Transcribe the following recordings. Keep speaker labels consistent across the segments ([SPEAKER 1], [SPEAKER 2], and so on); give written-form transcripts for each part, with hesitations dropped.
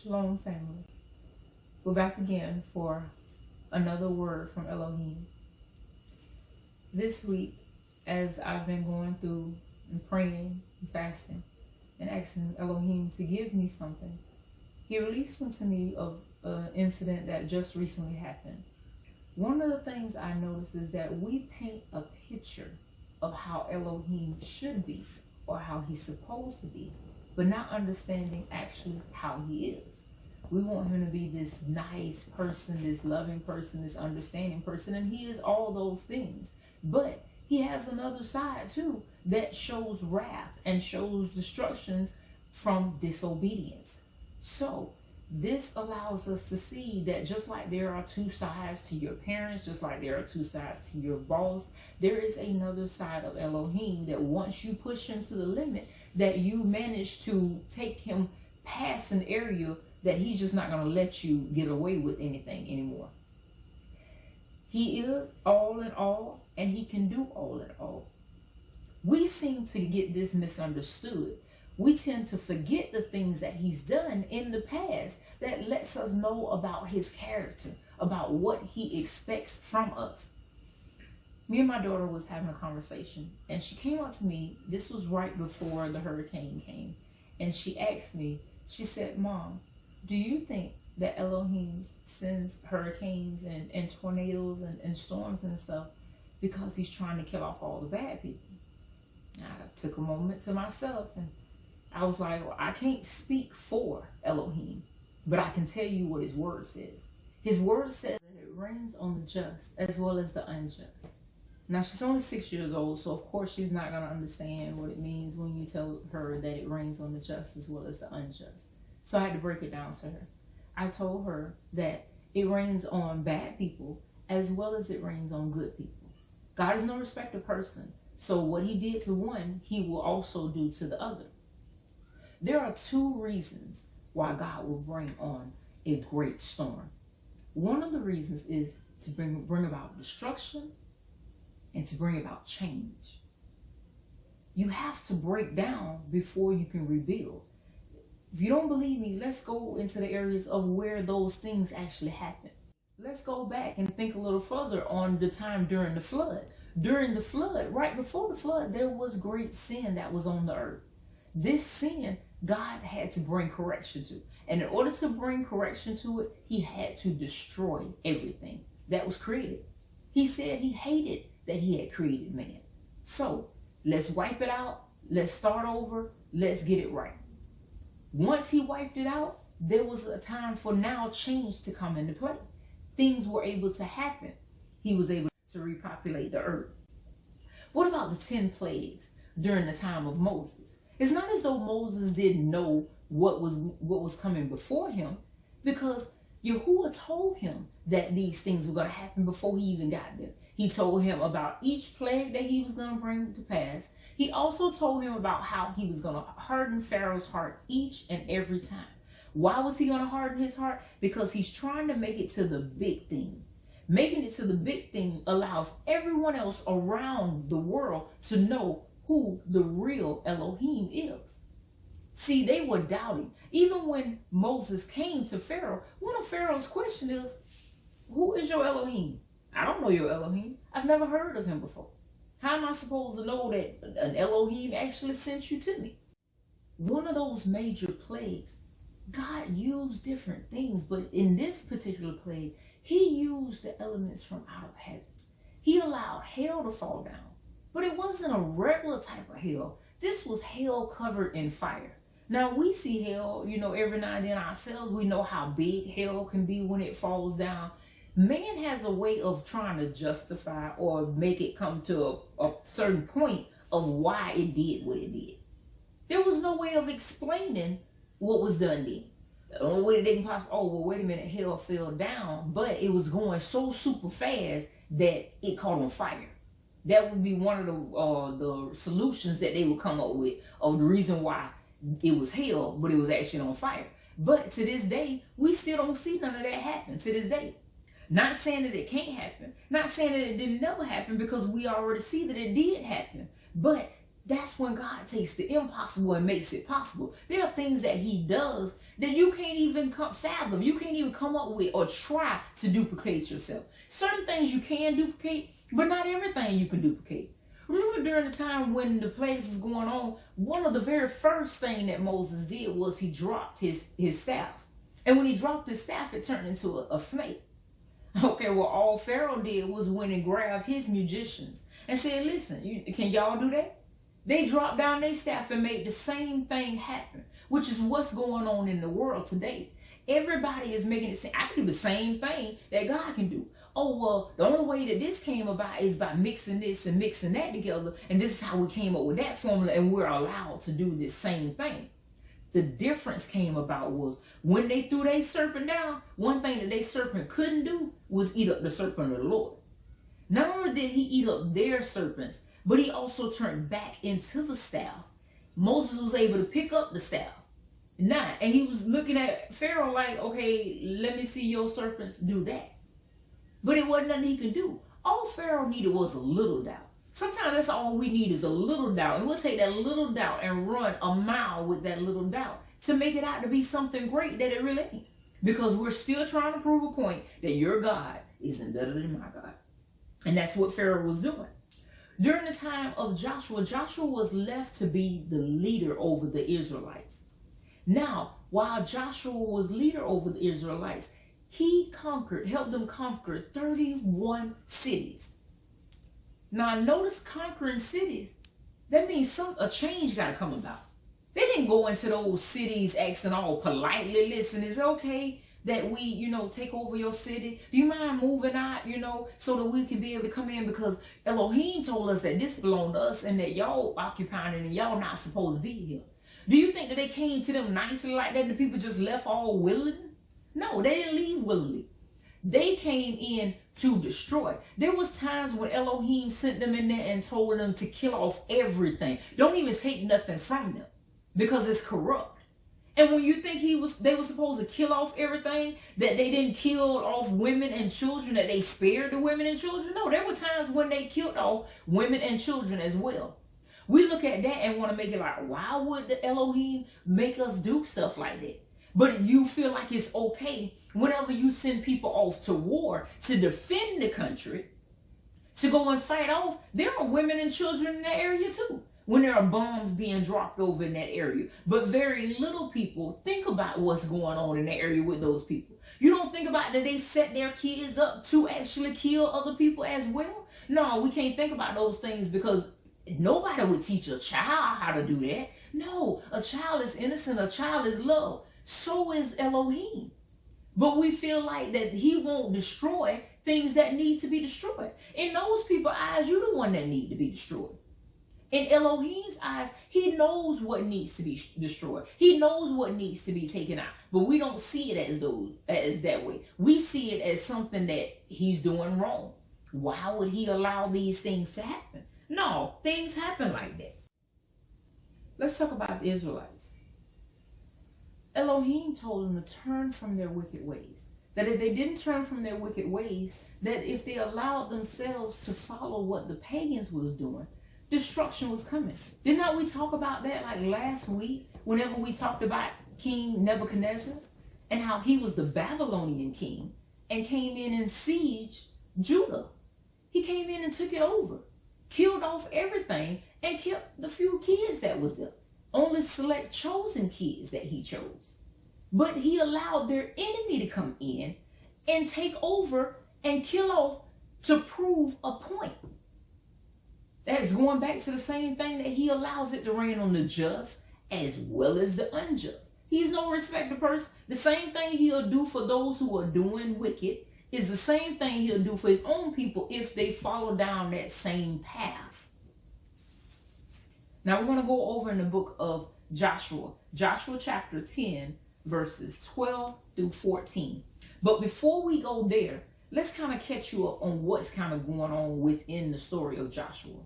[SPEAKER 1] Shalom, family. We're back again for another word from Elohim. This week, as I've been going through and praying and fasting and asking Elohim to give me something, he released something to me of an incident that just recently happened. One of the things I notice is that we paint a picture of how Elohim should be or how he's supposed to be, but not understanding actually how he is. We want him to be this nice person, this loving person, this understanding person, and he is all those things. But he has another side too that shows wrath and shows destructions from disobedience. So this allows us to see that just like there are two sides to your parents, just like there are two sides to your boss, there is another side of Elohim that once you push him to the limit, that you manage to take him past an area that he's just not going to let you get away with anything anymore. He is all in all, and he can do all in all. We seem to get this misunderstood. We tend to forget the things that he's done in the past that lets us know about his character, about what he expects from us. Me and my daughter was having a conversation, and she came up to me. This was right before the hurricane came, and she asked me, she said, "Mom, do you think that Elohim sends hurricanes and tornadoes and storms and stuff because he's trying to kill off all the bad people?" I took a moment to myself, and I was like, well, I can't speak for Elohim, but I can tell you what his word says. His word says that it rains on the just as well as the unjust. Now, she's only 6 years old, so of course she's not going to understand what it means when you tell her that it rains on the just as well as the unjust. So I had to break it down to her. I told her that it rains on bad people as well as it rains on good people. God is no respecter of person. So what he did to one, he will also do to the other. There are two reasons why God will bring on a great storm. One of the reasons is to bring about destruction and to bring about change. You have to break down before you can rebuild. If you don't believe me, let's go into the areas of where those things actually happen. Let's go back and think a little further on the time during the flood. During the flood, right before the flood, there was great sin that was on the earth. This sin, God had to bring correction to. And in order to bring correction to it, he had to destroy everything that was created. He said he hated that he had created man. So let's wipe it out. Let's start over. Let's get it right. Once he wiped it out, there was a time for now change to come into play. Things were able to happen. He was able to repopulate the earth. What about the 10 plagues during the time of Moses? It's not as though Moses didn't know what was coming before him, because Yahuwah told him that these things were going to happen before he even got there. He told him about each plague that he was going to bring to pass. He also told him about how he was going to harden Pharaoh's heart each and every time. Why was he going to harden his heart? Because he's trying to make it to the big thing. Making it to the big thing allows everyone else around the world to know who the real Elohim is. See, they were doubting. Even when Moses came to Pharaoh, one of Pharaoh's questions is, "Who is your Elohim?" "I don't know your Elohim. I've never heard of him before. How am I supposed to know that an Elohim actually sent you to me?" One of those major plagues, God used different things, but in this particular plague, he used the elements from out of heaven. He allowed hail to fall down, but it wasn't a regular type of hail. This was hail covered in fire. Now, we see hail, every now and then ourselves. We know how big hail can be when it falls down. Man has a way of trying to justify or make it come to a certain point of why it did what it did. There was no way of explaining what was done then. The only way that they can possibly, oh, well, wait a minute, hail fell down, but it was going so super fast that it caught on fire. That would be one of the solutions that they would come up with of the reason why it was hail, but it was actually on fire. But to this day, we still don't see none of that happen to this day. Not saying that it can't happen. Not saying that it didn't never happen, because we already see that it did happen. But that's when God takes the impossible and makes it possible. There are things that he does that you can't even fathom. You can't even come up with or try to duplicate yourself. Certain things you can duplicate, but not everything you can duplicate. Remember during the time when the plagues was going on, one of the very first thing that Moses did was he dropped his staff. And when he dropped his staff, it turned into a snake. Okay, well, all Pharaoh did was went and grabbed his magicians and said, listen, can y'all do that? They dropped down their staff and made the same thing happen, which is what's going on in the world today. Everybody is making it seem I can do the same thing that God can do. Oh, well, the only way that this came about is by mixing this and mixing that together. And this is how we came up with that formula, and we're allowed to do this same thing. The difference came about was when they threw their serpent down, one thing that their serpent couldn't do was eat up the serpent of the Lord. Not only did he eat up their serpents, but he also turned back into the staff. Moses was able to pick up the staff. And he was looking at Pharaoh like, okay, let me see your serpents do that. But it wasn't nothing he could do. All Pharaoh needed was a little doubt. Sometimes that's all we need is a little doubt. And we'll take that little doubt and run a mile with that little doubt to make it out to be something great that it really ain't. Because we're still trying to prove a point that your God isn't better than my God. And that's what Pharaoh was doing. During the time of Joshua, Joshua was left to be the leader over the Israelites. Now, while Joshua was leader over the Israelites, he helped them conquer 31 cities. Now, notice conquering cities, that means a change got to come about. They didn't go into those cities asking all politely, listen, is it okay that we, take over your city? Do you mind moving out, so that we can be able to come in? Because Elohim told us that this belonged to us and that y'all occupying it and y'all not supposed to be here. Do you think that they came to them nicely like that and the people just left all willingly? No, they didn't leave willingly. They came in to destroy. There was times when Elohim sent them in there and told them to kill off everything. Don't even take nothing from them because it's corrupt. And when you think they were supposed to kill off everything, that they didn't kill off women and children, that they spared the women and children. No, there were times when they killed off women and children as well. We look at that and want to make it like, why would the Elohim make us do stuff like that? But you feel like it's okay whenever you send people off to war to defend the country, to go and fight off. There are women and children in that area too, when there are bombs being dropped over in that area. But very little people think about what's going on in that area with those people. You don't think about that they set their kids up to actually kill other people as well? No, we can't think about those things because nobody would teach a child how to do that. No, a child is innocent, a child is loved. So is Elohim. But we feel like that he won't destroy things that need to be destroyed. In those people's eyes, you're the one that need to be destroyed. In Elohim's eyes, he knows what needs to be destroyed. He knows what needs to be taken out. But we don't see it as that way. We see it as something that he's doing wrong. Why would he allow these things to happen? No, things happen like that. Let's talk about the Israelites. Elohim told them to turn from their wicked ways. That if they didn't turn from their wicked ways, that if they allowed themselves to follow what the pagans was doing, destruction was coming. Did not we talk about that like last week whenever we talked about King Nebuchadnezzar and how he was the Babylonian king and came in and sieged Judah? He came in and took it over, killed off everything and killed the few kids that was there. Only select chosen kids that he chose. But he allowed their enemy to come in and take over and kill off to prove a point. That's going back to the same thing that he allows it to rain on the just as well as the unjust. He's no respecter person. The same thing he'll do for those who are doing wicked is the same thing he'll do for his own people if they follow down that same path. Now we're going to go over in the book of Joshua chapter 10, verses 12 through 14. But before we go there, let's kind of catch you up on what's kind of going on within the story of Joshua.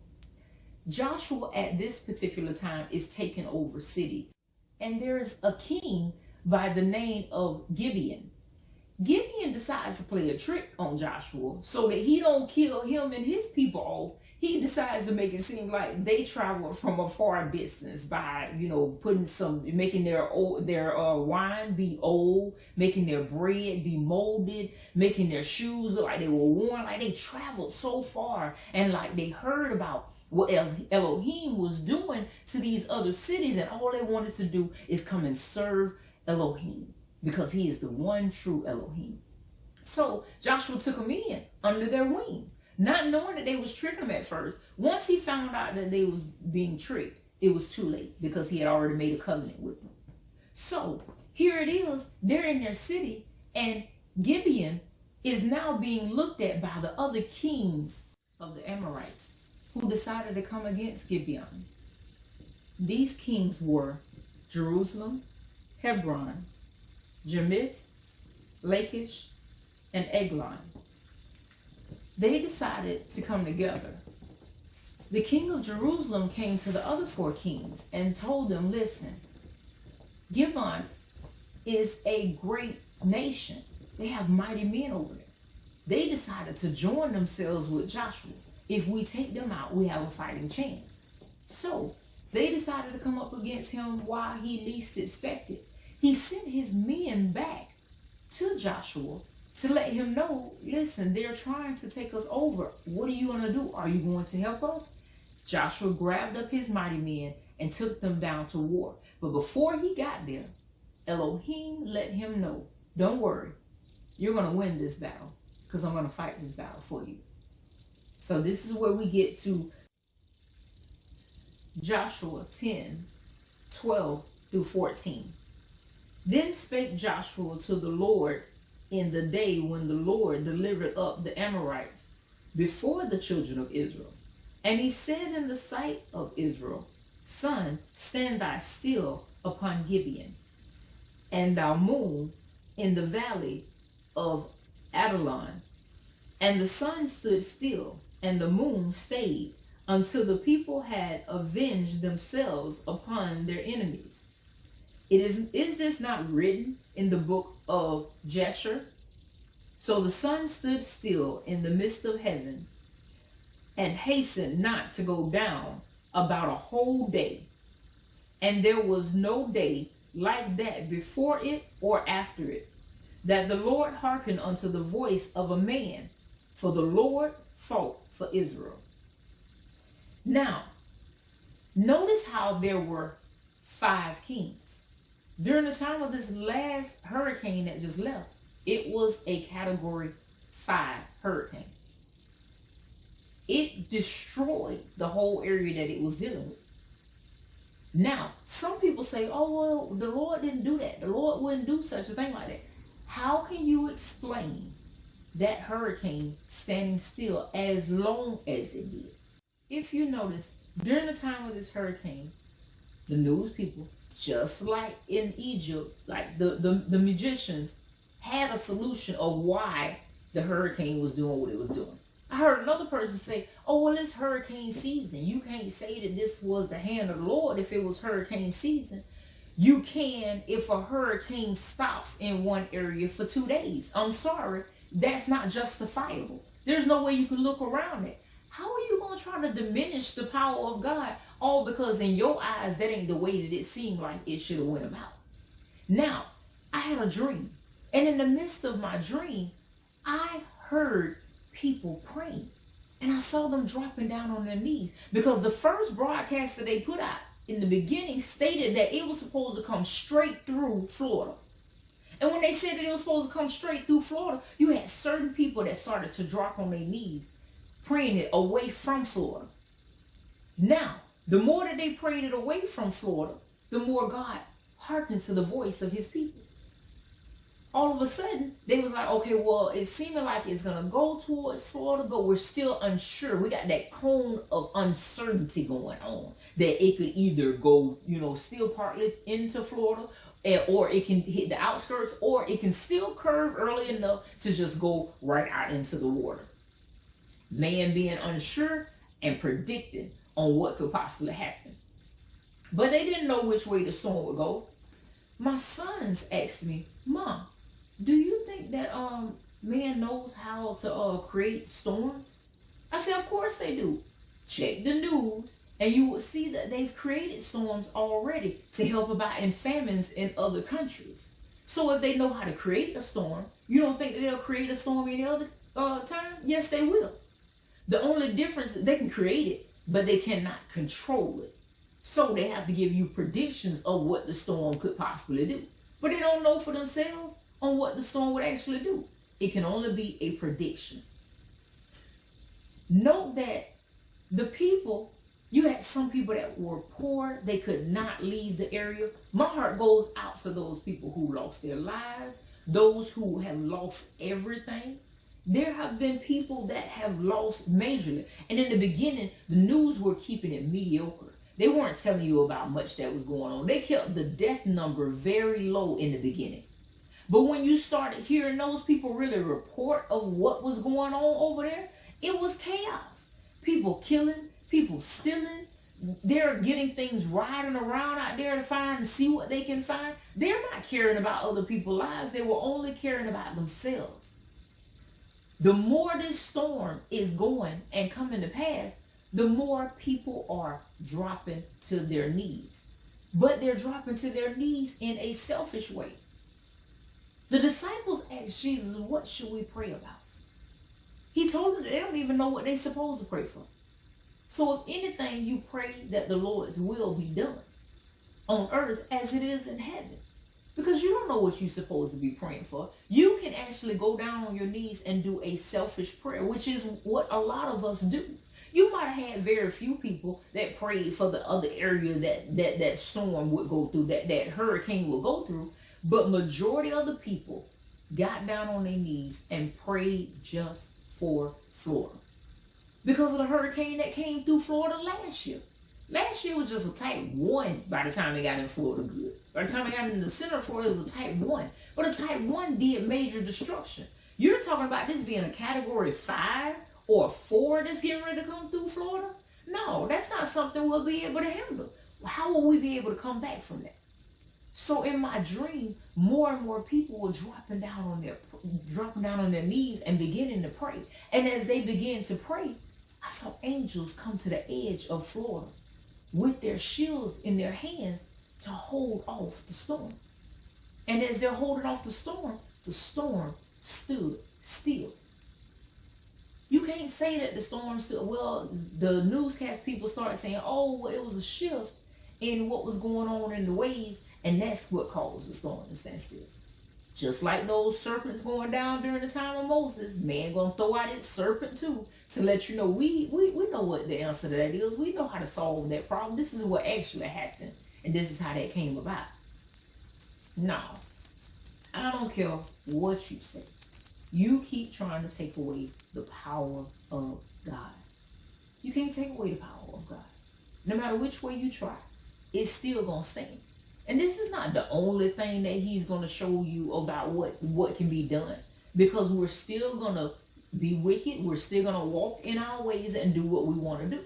[SPEAKER 1] Joshua at this particular time is taking over cities. And there is a king by the name of Gibeon. Gideon decides to play a trick on Joshua so that he don't kill him and his people off. He decides to make it seem like they traveled from a far distance by, making their wine be old, making their bread be molded, making their shoes look like they were worn, like they traveled so far, and like they heard about what Elohim was doing to these other cities, and all they wanted to do is come and serve Elohim, because he is the one true Elohim. So Joshua took them in under their wings, not knowing that they was tricking them at first. Once he found out that they was being tricked, it was too late, because he had already made a covenant with them. So here it is, they're in their city, and Gibeon is now being looked at by the other kings of the Emirates who decided to come against Gibeon. These kings were Jerusalem, Hebron, Jarmuth, Lachish, and Eglon. They decided to come together. The king of Jerusalem came to the other four kings and told them, listen, Gibeon is a great nation. They have mighty men over there. They decided to join themselves with Joshua. If we take them out, we have a fighting chance. So they decided to come up against him while he least expected. He sent his men back to Joshua to let him know, listen, they're trying to take us over. What are you going to do? Are you going to help us? Joshua grabbed up his mighty men and took them down to war. But before he got there, Elohim let him know, don't worry, you're going to win this battle, because I'm going to fight this battle for you. So this is where we get to Joshua 10:12-14. Then spake Joshua to the Lord in the day when the Lord delivered up the Emirates before the children of Israel. And he said in the sight of Israel, Sun, stand thou still upon Gibeon, and thou moon in the valley of Adullam. And the sun stood still, and the moon stayed, until the people had avenged themselves upon their enemies. Is this not written in the book of Jasher? So the sun stood still in the midst of heaven, and hastened not to go down about a whole day. And there was no day like that before it or after it, that the Lord hearkened unto the voice of a man, for the Lord fought for Israel. Now, notice how there were 5 kings. During the time of this last hurricane that just left, it was a category 5 hurricane. It destroyed the whole area that it was dealing with. Now, some people say, oh, well, the Lord didn't do that. The Lord wouldn't do such a thing like that. How can you explain that hurricane standing still as long as it did? If you notice, during the time of this hurricane, the news people, just like in Egypt, like the magicians, had a solution of why the hurricane was doing what it was doing. I heard another person say, oh, well, it's hurricane season. You can't say that this was the hand of the Lord if it was hurricane season. You can if a hurricane stops in one area for 2 days. I'm sorry, that's not justifiable. There's no way you can look around it. How are you going to try to diminish the power of God, all because in your eyes that ain't the way that it seemed like it should have went about? Now, I had a dream, and in the midst of my dream, I heard people praying, and I saw them dropping down on their knees, because the first broadcast that they put out in the beginning stated that it was supposed to come straight through Florida. And when they said that it was supposed to come straight through Florida, you had certain people that started to drop on their knees, praying it away from Florida. Now, the more that they prayed it away from Florida, the more God hearkened to the voice of his people. All of a sudden, they was like, okay, well, it's seeming like it's going to go towards Florida, but we're still unsure. We got that cone of uncertainty going on, that it could either go, still partly into Florida, or it can hit the outskirts, or it can still curve early enough to just go right out into the water. Man being unsure and predicting on what could possibly happen. But they didn't know which way the storm would go. My sons asked me, Mom, do you think that man knows how to create storms? I said, of course they do. Check the news and you will see that they've created storms already to help about in famines in other countries. So if they know how to create a storm, you don't think that they'll create a storm any other time? Yes, they will. The only difference is they can create it, but they cannot control it. So they have to give you predictions of what the storm could possibly do. But they don't know for themselves on what the storm would actually do. It can only be a prediction. Note that the people, you had some people that were poor, they could not leave the area. My heart goes out to those people who lost their lives, those who have lost everything. There have been people that have lost majorly. And in the beginning, the news were keeping it mediocre. They weren't telling you about much that was going on. They kept the death number very low in the beginning. But when you started hearing those people really report of what was going on over there, it was chaos. People killing, people stealing. They're getting things riding around out there to find and see what they can find. They're not caring about other people's lives. They were only caring about themselves. The more this storm is going and coming to pass, the more people are dropping to their knees. But they're dropping to their knees in a selfish way. The disciples asked Jesus, what should we pray about? He told them that they don't even know what they're supposed to pray for. So if anything, you pray that the Lord's will be done on earth as it is in heaven. Because you don't know what you're supposed to be praying for. You can actually go down on your knees and do a selfish prayer, which is what a lot of us do. You might have had very few people that prayed for the other area that storm would go through, that hurricane would go through. But majority of the people got down on their knees and prayed just for Florida. Because of the hurricane that came through Florida last year. Last year was just a type 1 by the time it got in Florida good. By the time it got in the center of Florida, it was a type 1. But a type 1 did major destruction. You're talking about this being a category 5 or a 4 that's getting ready to come through Florida? No, that's not something we'll be able to handle. How will we be able to come back from that? So in my dream, more and more people were dropping down on their knees and beginning to pray. And as they began to pray, I saw angels come to the edge of Florida with their shields in their hands to hold off the storm. And as they're holding off the storm stood still. You can't say that the storm stood. Well, the newscast people started saying, oh, well, it was a shift in what was going on in the waves, and that's what caused the storm to stand still. Just like those serpents going down during the time of Moses, man gonna throw out its serpent too to let you know we know what the answer to that is. We know how to solve that problem. This is what actually happened, and this is how that came about. No, I don't care what you say. You keep trying to take away the power of God. You can't take away the power of God. No matter which way you try, it's still gonna stand. And this is not the only thing that he's going to show you about what can be done. Because we're still going to be wicked. We're still going to walk in our ways and do what we want to do.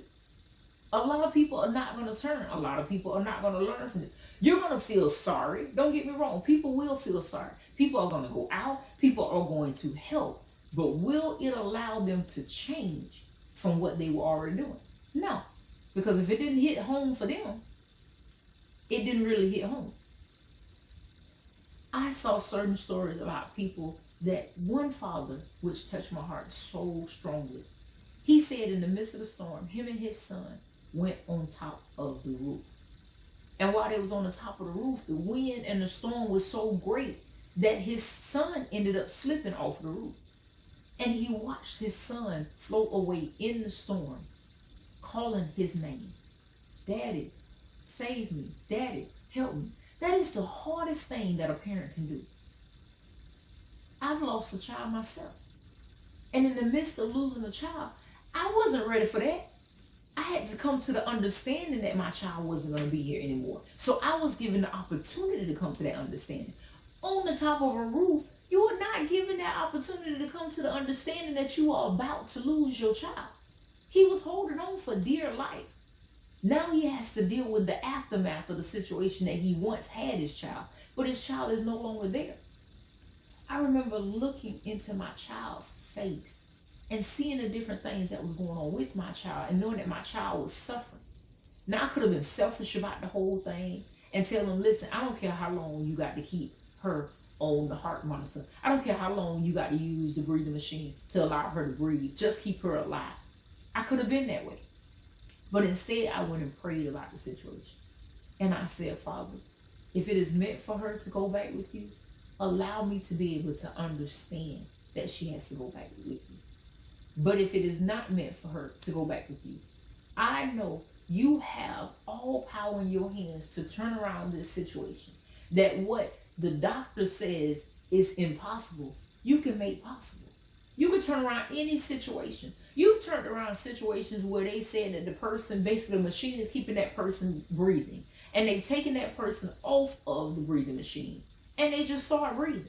[SPEAKER 1] A lot of people are not going to turn. A lot of people are not going to learn from this. You're going to feel sorry. Don't get me wrong. People will feel sorry. People are going to go out. People are going to help. But will it allow them to change from what they were already doing? No. Because if it didn't hit home for them, it didn't really hit home. I saw certain stories about people that one father, which touched my heart so strongly. He said in the midst of the storm, him and his son went on top of the roof. And while they was on the top of the roof, the wind and the storm was so great that his son ended up slipping off the roof. And he watched his son float away in the storm, calling his name. Daddy, save me. Daddy, help me. That is the hardest thing that a parent can do. I've lost a child myself. And in the midst of losing a child, I wasn't ready for that. I had to come to the understanding that my child wasn't going to be here anymore. So I was given the opportunity to come to that understanding. On the top of a roof, you are not given that opportunity to come to the understanding that you are about to lose your child. He was holding on for dear life. Now he has to deal with the aftermath of the situation that he once had his child, but his child is no longer there. I remember looking into my child's face and seeing the different things that was going on with my child and knowing that my child was suffering. Now, I could have been selfish about the whole thing and tell them, listen, I don't care how long you got to keep her on the heart monitor. I don't care how long you got to use the breathing machine to allow her to breathe. Just keep her alive. I could have been that way. But instead, I went and prayed about the situation. And I said, Father, if it is meant for her to go back with you, allow me to be able to understand that she has to go back with you. But if it is not meant for her to go back with you, I know you have all power in your hands to turn around this situation. That what the doctor says is impossible, you can make possible. You can turn around any situation. You've turned around situations where they said that the person, basically the machine is keeping that person breathing. And they've taken that person off of the breathing machine. And they just start breathing.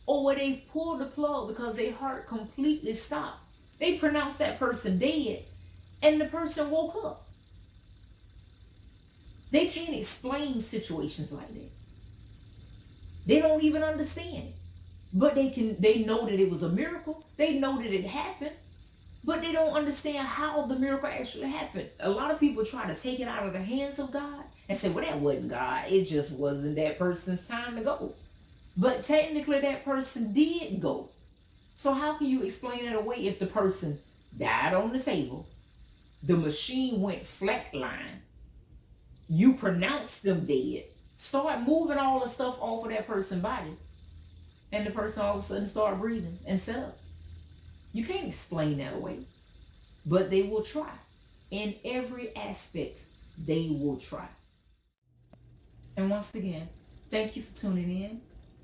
[SPEAKER 1] Or where they pulled the plug because their heart completely stopped. They pronounced that person dead and the person woke up. They can't explain situations like that. They don't even understand it. But they know that it was a miracle. They know that it happened. But they don't understand how the miracle actually happened. A lot of people try to take it out of the hands of God and say, well, that wasn't God. It just wasn't that person's time to go. But technically that person did go. So how can you explain that away if the person died on the table, the machine went flatline, you pronounced them dead, start moving all the stuff off of that person's body, and the person all of a sudden start breathing and set up? You can't explain that away. But they will try. In every aspect, they will try. And once again, thank you for tuning in.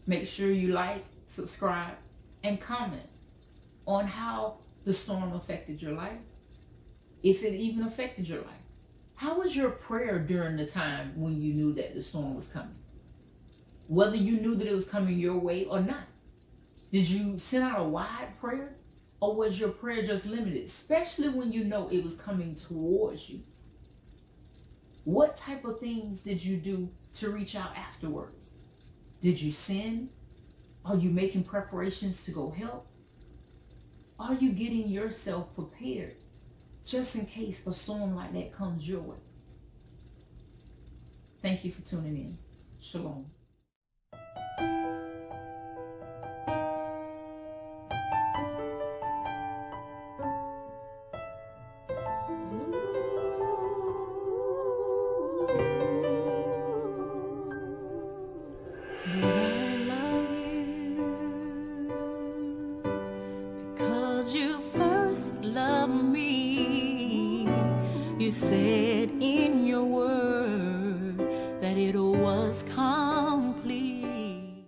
[SPEAKER 1] Make sure you like, subscribe, and comment on how the storm affected your life. If it even affected your life. How was your prayer during the time when you knew that the storm was coming? Whether you knew that it was coming your way or not. Did you send out a wide prayer? Or was your prayer just limited? Especially when you know it was coming towards you. What type of things did you do to reach out afterwards? Did you send? Are you making preparations to go help? Are you getting yourself prepared just in case a storm like that comes your way? Thank you for tuning in. Shalom.
[SPEAKER 2] You said in your word